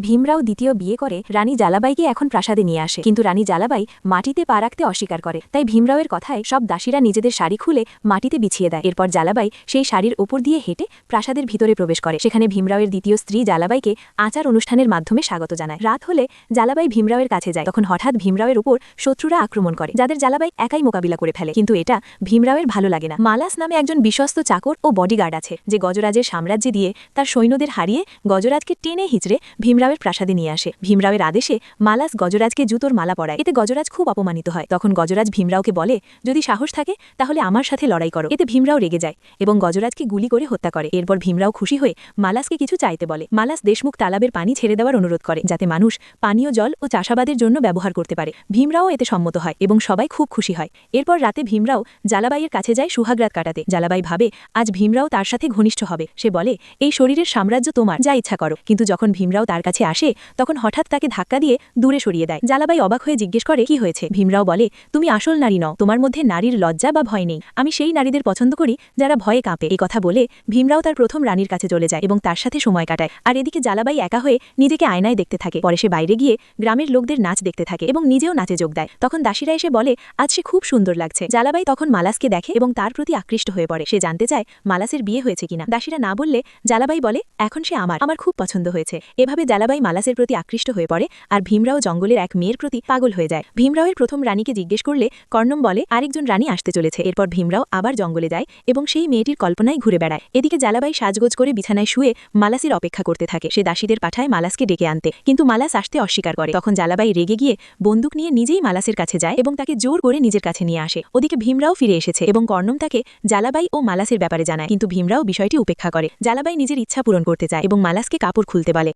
ভীমরাও দ্বিতীয় বিয়ে করে রানী জালাবাইকে এখন প্রাসাদে নিয়ে আসে, কিন্তু রানী জালাবাই মাটিতে পা রাখতে অস্বীকার করে। তাই ভীমরাওয়ের কথায় সব দাসীরা নিজেদের শাড়ি খুলে মাটিতে বিছিয়ে দেয়। এরপর জালাবাই সেই শাড়ির ওপর দিয়ে হেঁটে প্রাসাদের ভিতরে প্রবেশ করে। সেখানে ভীমরাওয়ের দ্বিতীয় স্ত্রী জালাবাইকে আচার অনুষ্ঠানের মাধ্যমে স্বাগত জানায়। রাত হলে জালাবাই ভীমরাওয়ের কাছে যায়। তখন হঠাৎ ভীমরাওয়ের উপর শত্রুরা আক্রমণ করে, যাদের জালাবাই একাই মোকাবিলা করে ফেলে। কিন্তু এটা ভীমরাওয়ের ভালো লাগে না। মালাস নামে একজন বিশ্বস্ত চাকর ও বডিগার্ড আছে, যে গজরাজের সাম্রাজ্যে দিয়ে তার সৈন্যদের হারিয়ে গজরাজকে টেনে হিচড়ে ভীমরাওয়ের প্রাসাদে নিয়ে আসে। ভীমরাওয়ের আদেশে মালাস গজরাজকে জুতোর মালা পরায়। এতে গজরাজ খুব অপমানিত হয়। তখন গজরাজ ভীমরাওকে বলে, যদি সাহস থাকে তাহলে আমার সাথে লড়াই করো। এতে ভীমরাও রেগে যায় এবং গজরাজকে গুলি করে হত্যা করে। এরপর ভীমরাও খুশি হয়ে মালাসকে কিছু চাইতে বলে। মালাস দেশমুখ তালাবের পানি ছেড়ে দেওয়ার অনুরোধ করে, যাতে মানুষ পানীয় জল ও চাষাবাদের জন্য ব্যবহার করতে পারে। ভীমরাও এতে সম্মত হয় এবং সবাই খুব খুশি হয়। এরপর রাতে ভীমরাও জালাবাইয়ের কাছে যায় সুহাগরাত কাটাতে। জালাবাই ভাবে আজ ভীমরাও তার সাথে ঘনিষ্ঠ হবে। সে বলে, এই শরীরের সাম্রাজ্য তোমার, যা ইচ্ছা করো। কিন্তু যখন ভীমরাও তার কাছে আসে তখন হঠাৎ তাকে ধাক্কা দিয়ে দূরে সরিয়ে দেয়। জালাবাই অবাক হয়ে জিজ্ঞেস করে, কি হয়েছে? ভীমরাও বলে, তুমি আসল নারী নও, তোমার মধ্যে নারীর লজ্জা বা ভয় নেই। আমি সেই নারীদের পছন্দ করি যারা ভয়ে কাঁপে। এই কথা বলে ভীমরাও তার প্রথম রানীর কাছে চলে যায় এবং তার সাথে সময় কাটায়। আর এদিকে জালাবাই একা হয়ে নিজেকে আয়নায় দেখতে থাকে। পরে সে বাইরে গিয়ে গ্রামের লোকদের নাচ দেখতে থাকে এবং নিজেও নাচে যোগ দেয়। তখন দাসীরা এসে বলে, আজ সে খুব সুন্দর লাগছে। জালাবাই তখন মালাসকে দেখে এবং তার প্রতি আকৃষ্ট হয়ে পড়ে। সে জানতে চায় মালাসের বিয়ে হয়েছে কিনা। দাসীরা না বললে জালাবাই বলে, এখন সে আমার খুব পছন্দ হয়েছে। এভাবে জালাবাই মালাসের প্রতি আকৃষ্ট হয়ে পড়ে আর ভীমরাও জঙ্গলের এক মেয়ের প্রতি পাগল হয়ে যায়। ভীমরাওয়ের প্রথম রানীকে জিজ্ঞেস করলে কর্ণম বলে, আরেকজন রানী আসতে চলেছে। এরপর ভীমরাও আবার জঙ্গলে যায় এবং সেই মেয়েটির কল্পনায় ঘুরে বেড়ায়। এদিকে জালাবাই সাজগোজ করে বিছানায় শুয়ে মালাসের অপেক্ষা করতে থাকে। সে দাসীদের পাঠায় মালাসকে ডেকে আনতে, কিন্তু মালাস আসতে অস্বীকার করে। তখন জালাবাই রেগে গিয়ে বন্দুক নিয়ে নিজেই মালাসের কাছে যায় এবং তাকে জোর করে নিজের কাছে নিয়ে আসে। ওদিকে ভীমরাও ফিরে এসেছে এবং কর্ণম তাকে জালাবাই ও মালাসের ব্যাপারে জানায়, কিন্তু ভীমরাও বিষয়টি উপেক্ষা করে। জালাবাই নিজের ইচ্ছা পূরণ করতে চায় এবং মালাসকে কাপড় খুলতে বলে।